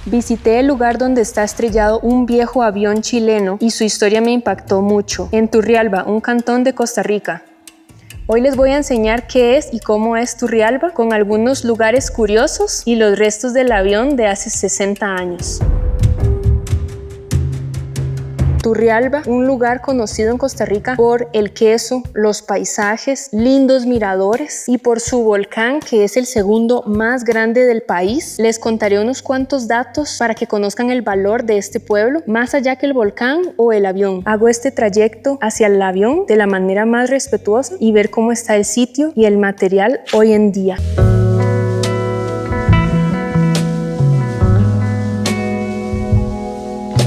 Visité el lugar donde está estrellado un viejo avión chileno y su historia me impactó mucho, en Turrialba, un cantón de Costa Rica. Hoy les voy a enseñar qué es y cómo es Turrialba, con algunos lugares curiosos y los restos del avión de hace 60 años. Turrialba, un lugar conocido en Costa Rica por el queso, los paisajes, lindos miradores y por su volcán, que es el segundo más grande del país. Les contaré unos cuantos datos para que conozcan el valor de este pueblo, más allá que el volcán o el avión. Hago este trayecto hacia el avión de la manera más respetuosa y ver cómo está el sitio y el material hoy en día.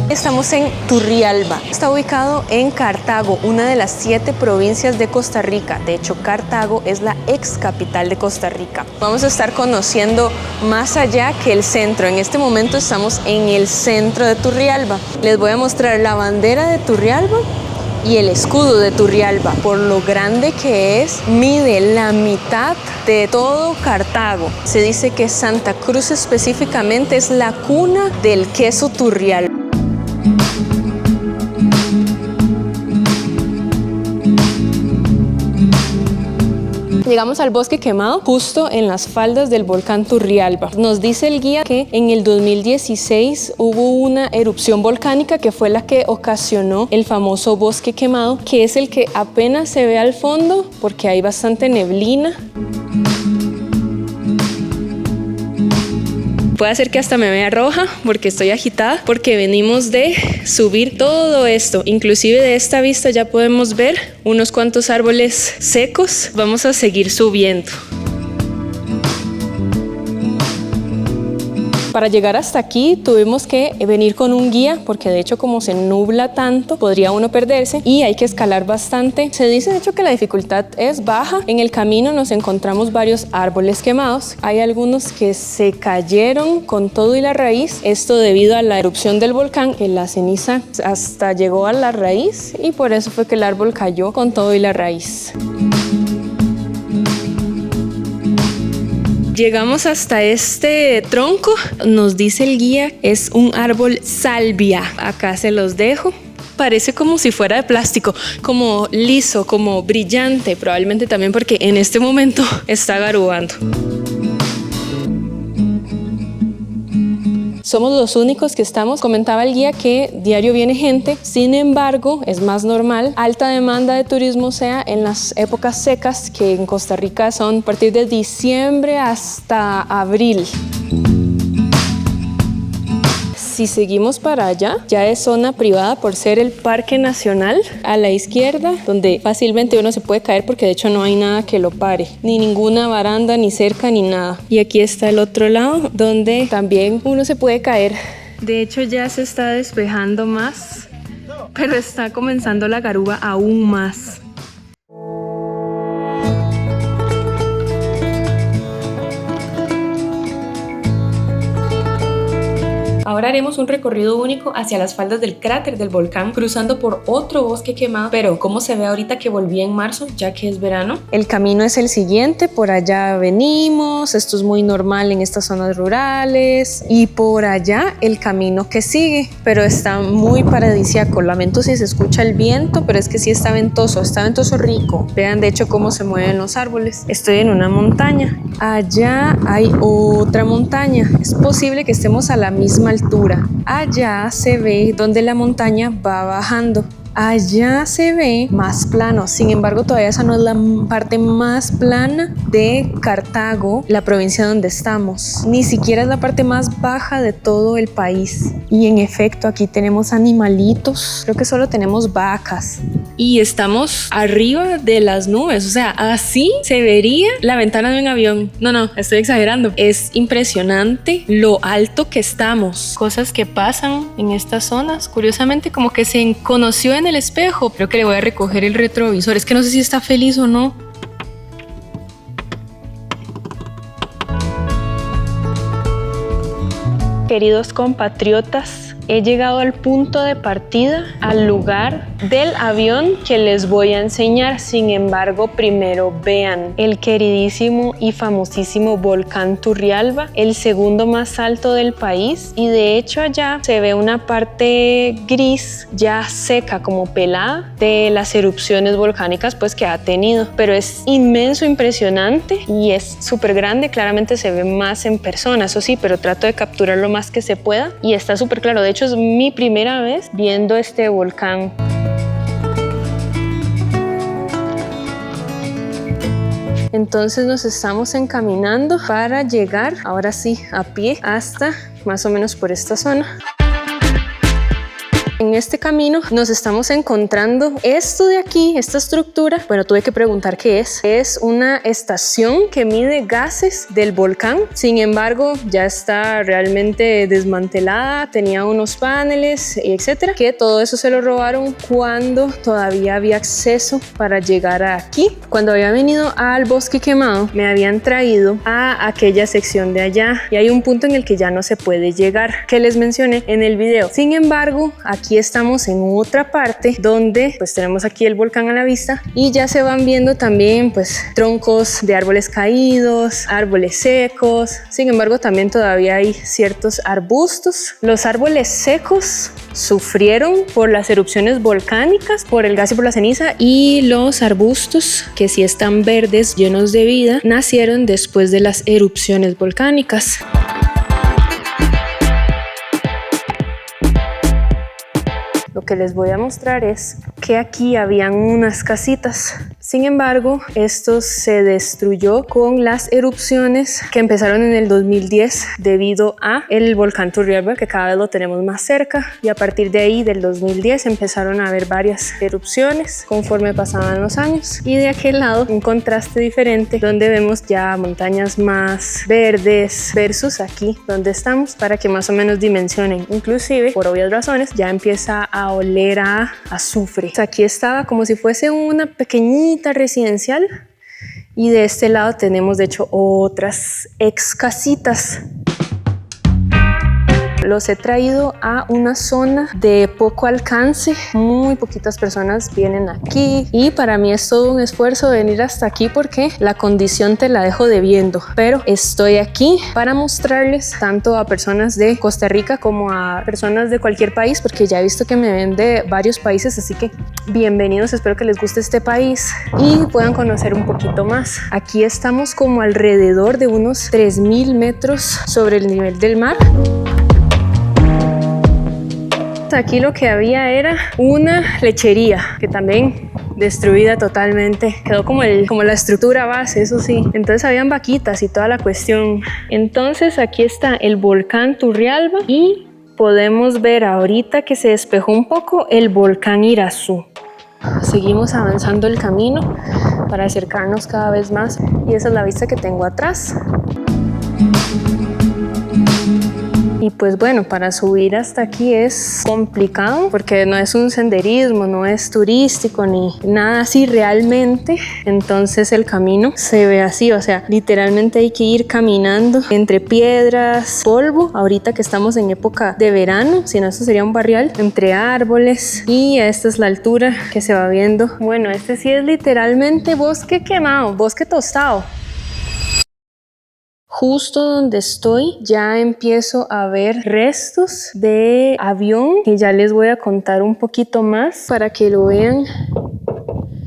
Estamos en Turrialba. Está ubicado en Cartago, una de las 7 provincias de Costa Rica. De hecho, Cartago es la ex capital de Costa Rica. Vamos a estar conociendo más allá que el centro. En este momento estamos en el centro de Turrialba. Les voy a mostrar la bandera de Turrialba y el escudo de Turrialba. Por lo grande que es, mide la mitad de todo Cartago. Se dice que Santa Cruz específicamente es la cuna del queso Turrialba. Llegamos al bosque quemado justo en las faldas del volcán Turrialba. Nos dice el guía que en el 2016 hubo una erupción volcánica que fue la que ocasionó el famoso bosque quemado, que es el que apenas se ve al fondo porque hay bastante neblina. Puede ser que hasta me vea roja porque estoy agitada, porque venimos de subir todo esto. Inclusive de esta vista ya podemos ver unos cuantos árboles secos. Vamos a seguir subiendo. Para llegar hasta aquí tuvimos que venir con un guía porque de hecho como se nubla tanto podría uno perderse y hay que escalar bastante. Se dice de hecho que la dificultad es baja. En el camino nos encontramos varios árboles quemados. Hay algunos que se cayeron con todo y la raíz. Esto debido a la erupción del volcán, que la ceniza hasta llegó a la raíz y por eso fue que el árbol cayó con todo y la raíz. Llegamos hasta este tronco, nos dice el guía, es un árbol salvia. Acá se los dejo. Parece como si fuera de plástico, como liso, como brillante, probablemente también porque en este momento está garubando. Somos los únicos que estamos. Comentaba el guía que diario viene gente, sin embargo, es más normal, alta demanda de turismo sea en las épocas secas, que en Costa Rica son a partir de diciembre hasta abril. Si seguimos para allá, ya es zona privada por ser el Parque Nacional a la izquierda, donde fácilmente uno se puede caer porque de hecho no hay nada que lo pare, ni ninguna baranda, ni cerca, ni nada. Y aquí está el otro lado, donde también uno se puede caer. De hecho ya se está despejando más, pero está comenzando la garuba aún más. Ahora haremos un recorrido único hacia las faldas del cráter del volcán, cruzando por otro bosque quemado, pero como se ve ahorita que volví en marzo, ya que es verano. El camino es el siguiente, por allá venimos, esto es muy normal en estas zonas rurales, y por allá el camino que sigue, pero está muy paradisíaco. Lamento si se escucha el viento, pero es que sí está ventoso rico. Vean de hecho cómo se mueven los árboles. Estoy en una montaña, allá hay otra montaña, es posible que estemos a la misma altura. Allá se ve donde la montaña va bajando. Allá se ve más plano, sin embargo todavía esa no es la parte más plana de Cartago, la provincia donde estamos. Ni siquiera es la parte más baja de todo el país. Y en efecto aquí tenemos animalitos, creo que solo tenemos vacas. Y estamos arriba de las nubes, o sea, así se vería la ventana de un avión. No, estoy exagerando. Es impresionante lo alto que estamos. Cosas que pasan en estas zonas, curiosamente como que se conoció en el espejo. Creo que le voy a recoger el retrovisor, es que no sé si está feliz o no. Queridos compatriotas, He llegado al punto de partida, al lugar del avión que les voy a enseñar. Sin embargo, primero vean el queridísimo y famosísimo volcán Turrialba, el segundo más alto del país, y de hecho allá se ve una parte gris ya seca, como pelada, de las erupciones volcánicas pues que ha tenido, pero es inmenso, impresionante y es súper grande. Claramente se ve más en persona, eso sí, pero trato de capturar lo más que se pueda y está súper claro. De hecho es mi primera vez viendo este volcán. Entonces nos estamos encaminando para llegar, ahora sí, a pie hasta más o menos por esta zona. En este camino nos estamos encontrando esto de aquí, esta estructura. Bueno, tuve que preguntar qué es. Es una estación que mide gases del volcán. Sin embargo, ya está realmente desmantelada. Tenía unos paneles, etcétera, que todo eso se lo robaron cuando todavía había acceso para llegar aquí. Cuando había venido al Bosque Quemado, me habían traído a aquella sección de allá y hay un punto en el que ya no se puede llegar, que les mencioné en el video. Sin embargo, aquí estamos en otra parte donde pues tenemos aquí el volcán a la vista y ya se van viendo también pues troncos de árboles caídos, árboles secos. Sin embargo, también todavía hay ciertos arbustos. Los árboles secos sufrieron por las erupciones volcánicas, por el gas y por la ceniza, y los arbustos, que sí están verdes, llenos de vida, nacieron después de las erupciones volcánicas. Lo que les voy a mostrar es que aquí habían unas casitas. Sin embargo, esto se destruyó con las erupciones que empezaron en el 2010 debido a el volcán Turrialba, que cada vez lo tenemos más cerca, y a partir de ahí, del 2010, empezaron a haber varias erupciones conforme pasaban los años. Y de aquel lado, un contraste diferente donde vemos ya montañas más verdes versus aquí donde estamos, para que más o menos dimensionen. Inclusive, por obvias razones, ya empieza a oler a azufre. Aquí estaba como si fuese una pequeñita residencial y de este lado tenemos de hecho otras ex casitas. Los he traído a una zona de poco alcance, muy poquitas personas vienen aquí y para mí es todo un esfuerzo venir hasta aquí porque la condición te la dejo debiendo, pero estoy aquí para mostrarles tanto a personas de Costa Rica como a personas de cualquier país, porque ya he visto que me ven de varios países, así que bienvenidos, espero que les guste este país y puedan conocer un poquito más. Aquí estamos como alrededor de unos 3000 metros sobre el nivel del mar. Aquí lo que había era una lechería que también destruida totalmente, quedó como la estructura base, eso sí. Entonces habían vaquitas y toda la cuestión. Entonces aquí está el volcán Turrialba y podemos ver ahorita que se despejó un poco el volcán Irazú. Seguimos avanzando el camino para acercarnos cada vez más y esa es la vista que tengo atrás. Y pues bueno, para subir hasta aquí es complicado porque no es un senderismo, no es turístico ni nada así realmente. Entonces el camino se ve así, o sea, literalmente hay que ir caminando entre piedras, polvo, ahorita que estamos en época de verano, si no esto sería un barrial, entre árboles, y esta es la altura que se va viendo. Bueno, este sí es literalmente bosque quemado, bosque tostado. Justo donde estoy ya empiezo a ver restos de avión que ya les voy a contar un poquito más para que lo vean.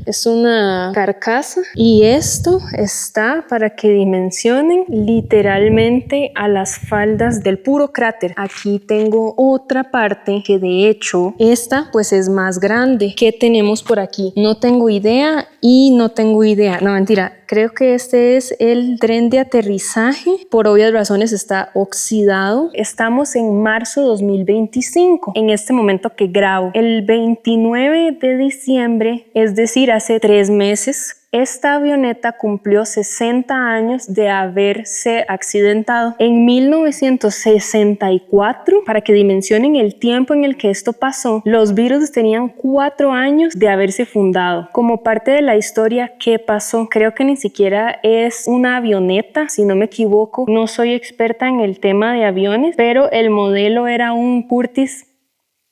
Es una carcasa y esto está para que dimensionen literalmente a las faldas del puro cráter. Aquí tengo otra parte que de hecho esta pues es más grande. ¿Qué tenemos por aquí? No tengo idea y no tengo idea. No, mentira. Creo que este es el tren de aterrizaje. Por obvias razones está oxidado. Estamos en marzo 2025. En este momento que grabo. El 29 de diciembre, es decir, hace 3 meses, esta avioneta cumplió 60 años de haberse accidentado. En 1964, para que dimensionen el tiempo en el que esto pasó, los Beatles tenían 4 años de haberse fundado. Como parte de la historia, ¿qué pasó? Creo que ni siquiera es una avioneta, si no me equivoco. No soy experta en el tema de aviones, pero el modelo era un Curtiss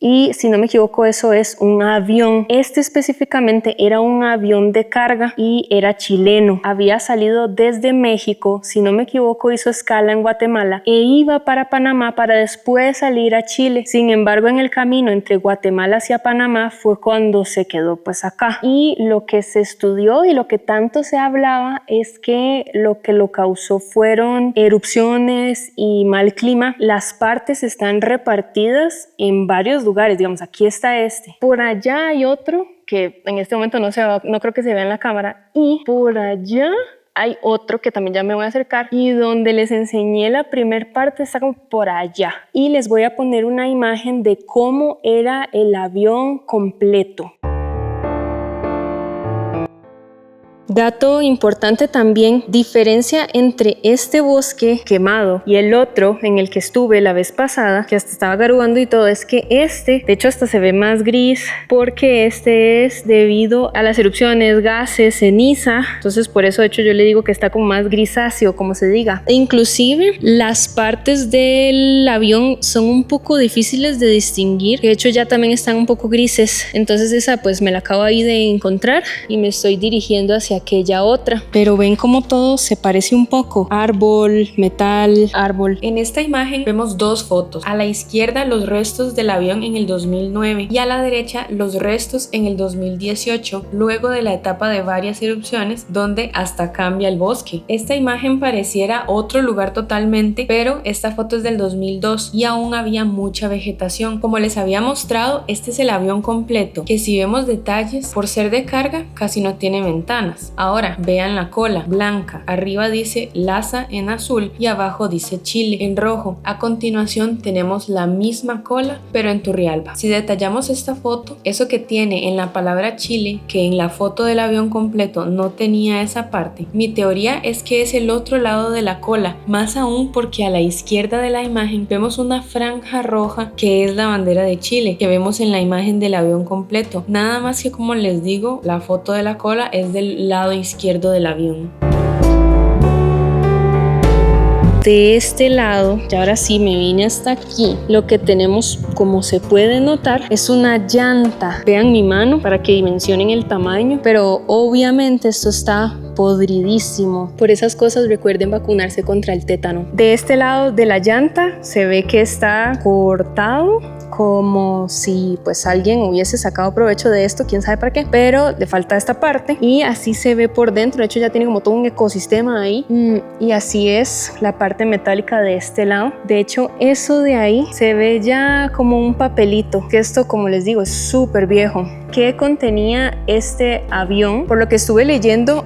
y si no me equivoco eso es un avión. Este específicamente era un avión de carga y era chileno. Había salido desde México, si no me equivoco hizo escala en Guatemala e iba para Panamá para después salir a Chile. Sin embargo, en el camino entre Guatemala hacia Panamá fue cuando se quedó pues acá. Y lo que se estudió y lo que tanto se hablaba es que lo causó fueron erupciones y mal clima. Las partes están repartidas en varios lugares, digamos, aquí está este. Por allá hay otro que en este momento no creo que se vea en la cámara, y por allá hay otro que también ya me voy a acercar, y donde les enseñé la primer parte está como por allá. Y les voy a poner una imagen de cómo era el avión completo. Dato importante también, diferencia entre este bosque quemado y el otro en el que estuve la vez pasada, que hasta estaba garugando y todo, es que de hecho hasta se ve más gris, porque este es debido a las erupciones, gases, ceniza, entonces por eso de hecho yo le digo que está como más grisáceo, como se diga. E inclusive las partes del avión son un poco difíciles de distinguir, de hecho ya también están un poco grises, entonces esa pues me la acabo ahí de encontrar y me estoy dirigiendo hacia aquella otra, pero ven como todo se parece un poco, árbol, metal, árbol. En esta imagen vemos dos fotos, a la izquierda los restos del avión en el 2009 y a la derecha los restos en el 2018, luego de la etapa de varias erupciones donde hasta cambia el bosque. Esta imagen pareciera otro lugar totalmente, pero esta foto es del 2002 y aún había mucha vegetación. Como les había mostrado, este es el avión completo, que si vemos detalles, por ser de carga casi no tiene ventanas. Ahora vean la cola blanca, arriba dice LASA en azul y abajo dice Chile en rojo. A continuación tenemos la misma cola pero en Turrialba. Si detallamos esta foto, eso que tiene en la palabra Chile, que en la foto del avión completo no tenía esa parte, mi teoría es que es el otro lado de la cola, más aún porque a la izquierda de la imagen vemos una franja roja que es la bandera de Chile, que vemos en la imagen del avión completo. Nada más que, como les digo, la foto de la cola es del lado izquierdo del avión. De este lado, y ahora sí me vine hasta aquí, lo que tenemos, como se puede notar, es una llanta. Vean mi mano para que dimensionen el tamaño, pero obviamente esto está podridísimo. Por esas cosas recuerden vacunarse contra el tétano. De este lado de la llanta se ve que está cortado, como si pues alguien hubiese sacado provecho de esto, quién sabe para qué, pero le falta esta parte y así se ve por dentro. De hecho ya tiene como todo un ecosistema ahí, y así es la parte metálica de este lado. De hecho eso de ahí se ve ya como un papelito, que esto, como les digo, es súper viejo. ¿Qué contenía este avión? Por lo que estuve leyendo,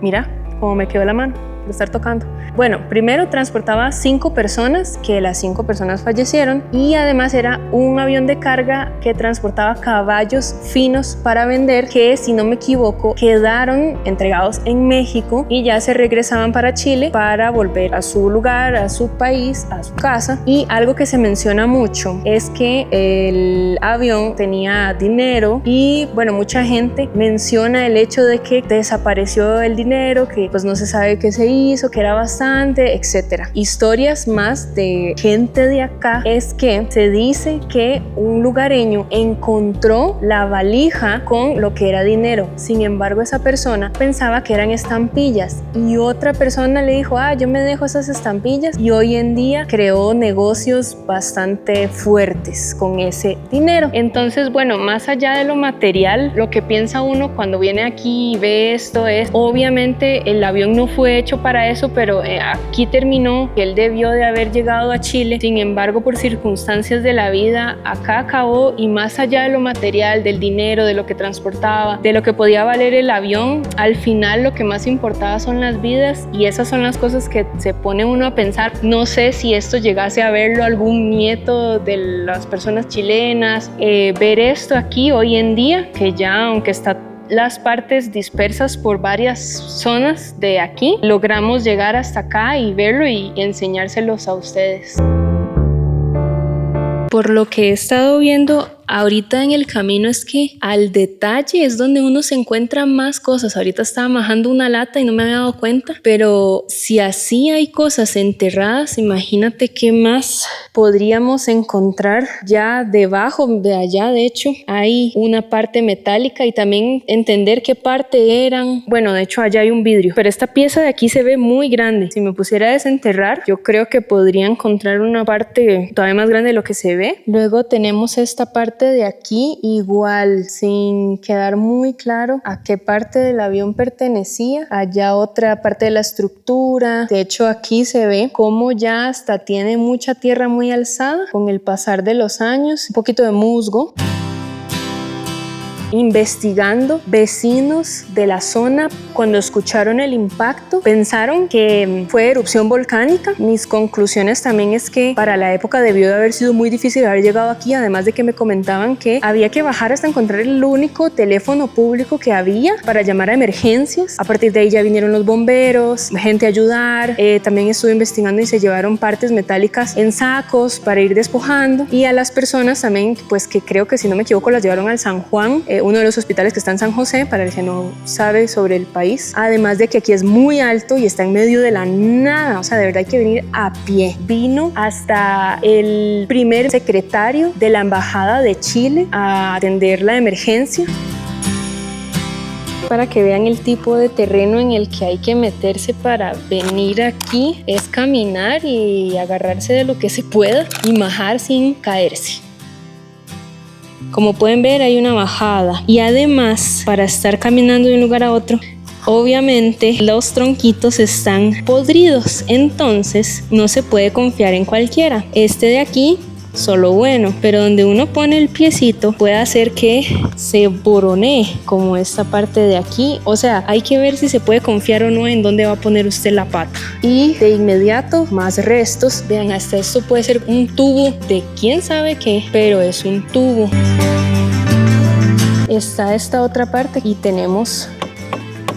mira cómo me quedó la mano de estar tocando. Bueno, primero transportaba 5 personas, que las 5 personas fallecieron, y además era un avión de carga que transportaba caballos finos para vender, que si no me equivoco quedaron entregados en México y ya se regresaban para Chile para volver a su lugar, a su país, a su casa. Y algo que se menciona mucho es que el avión tenía dinero y bueno, mucha gente menciona el hecho de que desapareció el dinero, que pues no se sabe qué se hizo, que era bastante, etcétera. Historias más de gente de acá es que se dice que un lugareño encontró la valija con lo que era dinero. Sin embargo, esa persona pensaba que eran estampillas y otra persona le dijo, yo me dejo esas estampillas, y hoy en día creó negocios bastante fuertes con ese dinero. Entonces, bueno, más allá de lo material, lo que piensa uno cuando viene aquí y ve esto es, obviamente el avión no fue hecho para eso, pero aquí terminó, que él debió de haber llegado a Chile. Sin embargo, por circunstancias de la vida, acá acabó, y más allá de lo material, del dinero, de lo que transportaba, de lo que podía valer el avión, al final lo que más importaba son las vidas, y esas son las cosas que se pone uno a pensar. No sé si esto llegase a verlo algún nieto de las personas chilenas, ver esto aquí hoy en día, que ya aunque está las partes dispersas por varias zonas de aquí, logramos llegar hasta acá y verlo y enseñárselos a ustedes. Por lo que he estado viendo ahorita en el camino es que al detalle es donde uno se encuentra más cosas. Ahorita estaba majando una lata y no me había dado cuenta, pero si así hay cosas enterradas, imagínate qué más podríamos encontrar ya debajo de allá, de hecho, hay una parte metálica y también entender qué parte eran. Bueno, de hecho allá hay un vidrio, pero esta pieza de aquí se ve muy grande. Si me pusiera a desenterrar, yo creo que podría encontrar una parte todavía más grande de lo que se ve. Luego tenemos esta parte de aquí, igual, sin quedar muy claro a qué parte del avión pertenecía. Allá otra parte de la estructura. De hecho, aquí se ve cómo ya hasta tiene mucha tierra muy alzada con el pasar de los años, un poquito de musgo. Investigando, vecinos de la zona, cuando escucharon el impacto, pensaron que fue erupción volcánica. Mis conclusiones también es que para la época debió de haber sido muy difícil haber llegado aquí, además de que me comentaban que había que bajar hasta encontrar el único teléfono público que había para llamar a emergencias. A partir de ahí ya vinieron los bomberos, gente a ayudar. También estuve investigando y se llevaron partes metálicas en sacos para ir despojando, y a las personas también, pues que creo que si no me equivoco las llevaron al San Juan, uno de los hospitales que está en San José, para el que no sabe sobre el país. Además de que aquí es muy alto y está en medio de la nada, o sea, de verdad hay que venir a pie. Vino hasta el primer secretario de la Embajada de Chile a atender la emergencia. Para que vean el tipo de terreno en el que hay que meterse para venir aquí, es caminar y agarrarse de lo que se pueda y majar sin caerse. Como pueden ver, hay una bajada, y además, para estar caminando de un lugar a otro, obviamente los tronquitos están podridos, entonces no se puede confiar en cualquiera. Este de aquí, solo bueno, pero donde uno pone el piecito puede hacer que se boronee, como esta parte de aquí. O sea, hay que ver si se puede confiar o no en dónde va a poner usted la pata. Y de inmediato, más restos. Vean, hasta esto puede ser un tubo de quién sabe qué, pero es un tubo. Está esta otra parte y tenemos,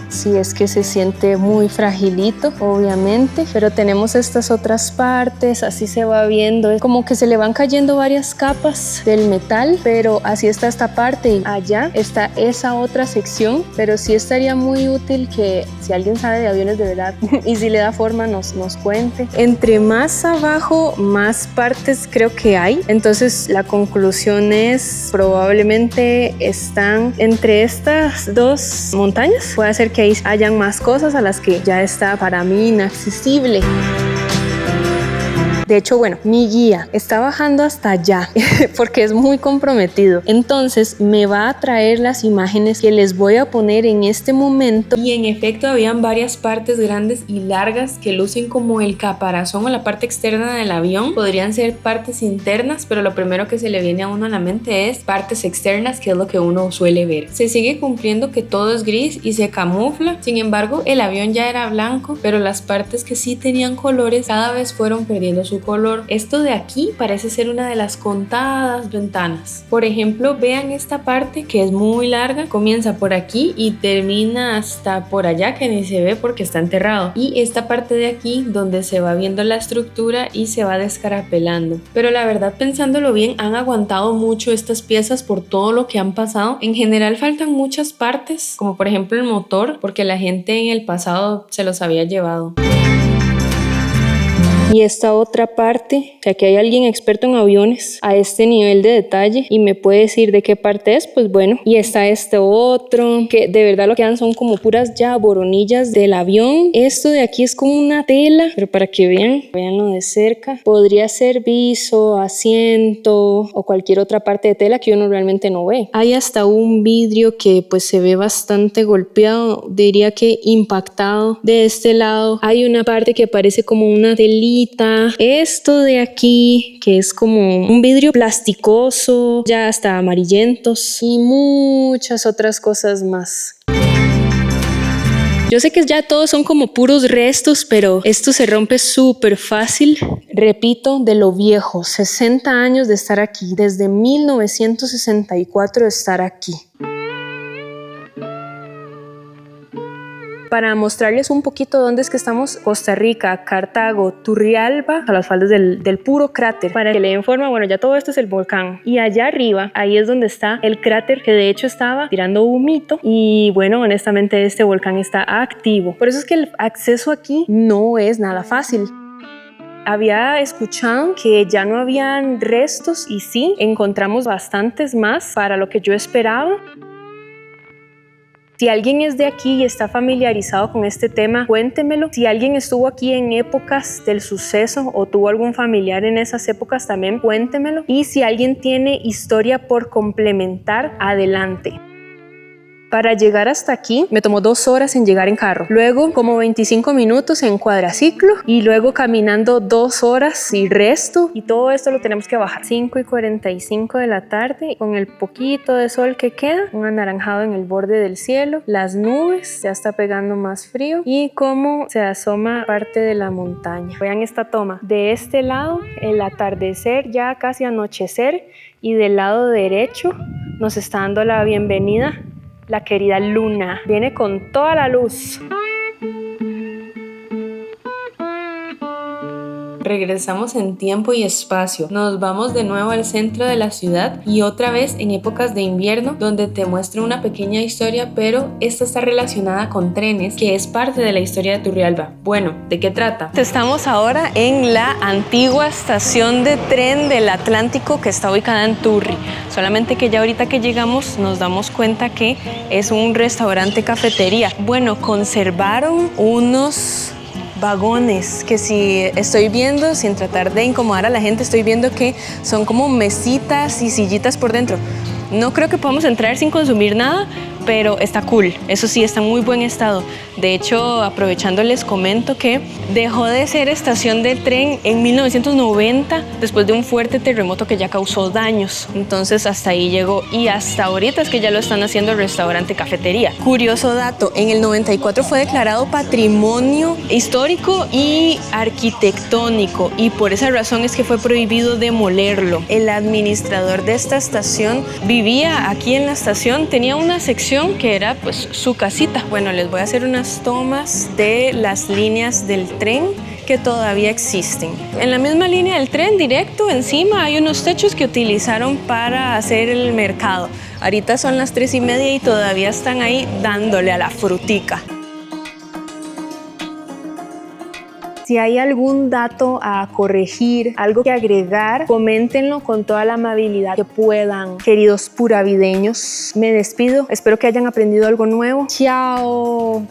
si es que se siente muy fragilito, obviamente, pero tenemos estas otras partes, así se va viendo, es como que se le van cayendo varias capas del metal, pero así está esta parte, y allá está esa otra sección, pero sí estaría muy útil que si alguien sabe de aviones de verdad y si le da forma nos cuente. Entre más abajo, más partes creo que hay, entonces la conclusión es probablemente están entre estas dos montañas, puede ser que ahí hayan más cosas a las que ya está para mí inaccesible. De hecho, bueno, mi guía está bajando hasta allá porque es muy comprometido. Entonces me va a traer las imágenes que les voy a poner en este momento. Y en efecto habían varias partes grandes y largas que lucen como el caparazón o la parte externa del avión. Podrían ser partes internas, pero lo primero que se le viene a uno a la mente es partes externas, que es lo que uno suele ver. Se sigue cumpliendo que todo es gris y se camufla. Sin embargo, el avión ya era blanco, pero las partes que sí tenían colores cada vez fueron perdiendo su color. Esto de aquí parece ser una de las contadas ventanas. Por ejemplo, vean esta parte que es muy larga, comienza por aquí y termina hasta por allá, que ni se ve porque está enterrado, y esta parte de aquí donde se va viendo la estructura y se va descarapelando. Pero la verdad, pensándolo bien, han aguantado mucho estas piezas por todo lo que han pasado. En general faltan muchas partes, como por ejemplo el motor, porque la gente en el pasado se los había llevado. Y esta otra parte, o sea que hay alguien experto en aviones a este nivel de detalle y me puede decir de qué parte es, pues bueno. Y está este otro, que de verdad lo que dan son como puras ya boronillas del avión. Esto de aquí es como una tela, pero para que veanlo de cerca. Podría ser viso, asiento o cualquier otra parte de tela que uno realmente no ve. Hay hasta un vidrio que pues se ve bastante golpeado, diría que impactado. De este lado hay una parte que parece como una telita. Esto de aquí, que es como un vidrio plasticoso, ya hasta amarillentos, y muchas otras cosas más. Yo sé que ya todos son como puros restos, pero esto se rompe súper fácil. Repito, de lo viejo, 60 años de estar aquí, desde 1964 de estar aquí. Para mostrarles un poquito dónde es que estamos: Costa Rica, Cartago, Turrialba, a las faldas del puro cráter. Para que le den forma, bueno, ya todo esto es el volcán. Y allá arriba, ahí es donde está el cráter, que de hecho estaba tirando humito. Y bueno, honestamente este volcán está activo. Por eso es que el acceso aquí no es nada fácil. había escuchado que ya no habían restos y sí, encontramos bastantes más para lo que yo esperaba. Si alguien es de aquí y está familiarizado con este tema, cuéntemelo. Si alguien estuvo aquí en épocas del suceso o tuvo algún familiar en esas épocas, también cuéntemelo. Y si alguien tiene historia por complementar, adelante. Para llegar hasta aquí me tomó 2 horas en llegar en carro, luego como 25 minutos en cuadraciclo y luego caminando 2 horas y resto, y todo esto lo tenemos que bajar. 5:45 de la tarde, con el poquito de sol que queda, un anaranjado en el borde del cielo, las nubes, ya está pegando más frío y cómo se asoma parte de la montaña. Vean esta toma, de este lado el atardecer, ya casi anochecer, y del lado derecho nos está dando la bienvenida la querida luna. Viene con toda la luz. Regresamos en tiempo y espacio. Nos vamos de nuevo al centro de la ciudad y otra vez en épocas de invierno, donde te muestro una pequeña historia, pero esta está relacionada con trenes, que es parte de la historia de Turrialba. Bueno, ¿de qué trata? Estamos ahora en la antigua estación de tren del Atlántico que está ubicada en Turri. Solamente que ya ahorita que llegamos nos damos cuenta que es un restaurante cafetería. Bueno, conservaron unos vagones que si estoy viendo, sin tratar de incomodar a la gente, estoy viendo que son como mesitas y sillitas por dentro. No creo que podamos entrar sin consumir nada, pero está cool. Eso sí, está en muy buen estado. De hecho, aprovechando les comento que dejó de ser estación de tren en 1990 después de un fuerte terremoto que ya causó daños. Entonces hasta ahí llegó y hasta ahorita es que ya lo están haciendo restaurante cafetería. Curioso dato, en el 94 fue declarado patrimonio histórico y arquitectónico y por esa razón es que fue prohibido demolerlo. El administrador de esta estación vivía aquí en la estación, tenía una sección que era pues su casita. Bueno, les voy a hacer unas tomas de las líneas del tren que todavía existen. En la misma línea del tren, directo encima, hay unos techos que utilizaron para hacer el mercado. Ahorita son las 3:30 y todavía están ahí dándole a la frutica. Si hay algún dato a corregir, algo que agregar, coméntenlo con toda la amabilidad que puedan. Queridos puravideños, me despido. Espero que hayan aprendido algo nuevo. ¡Chao!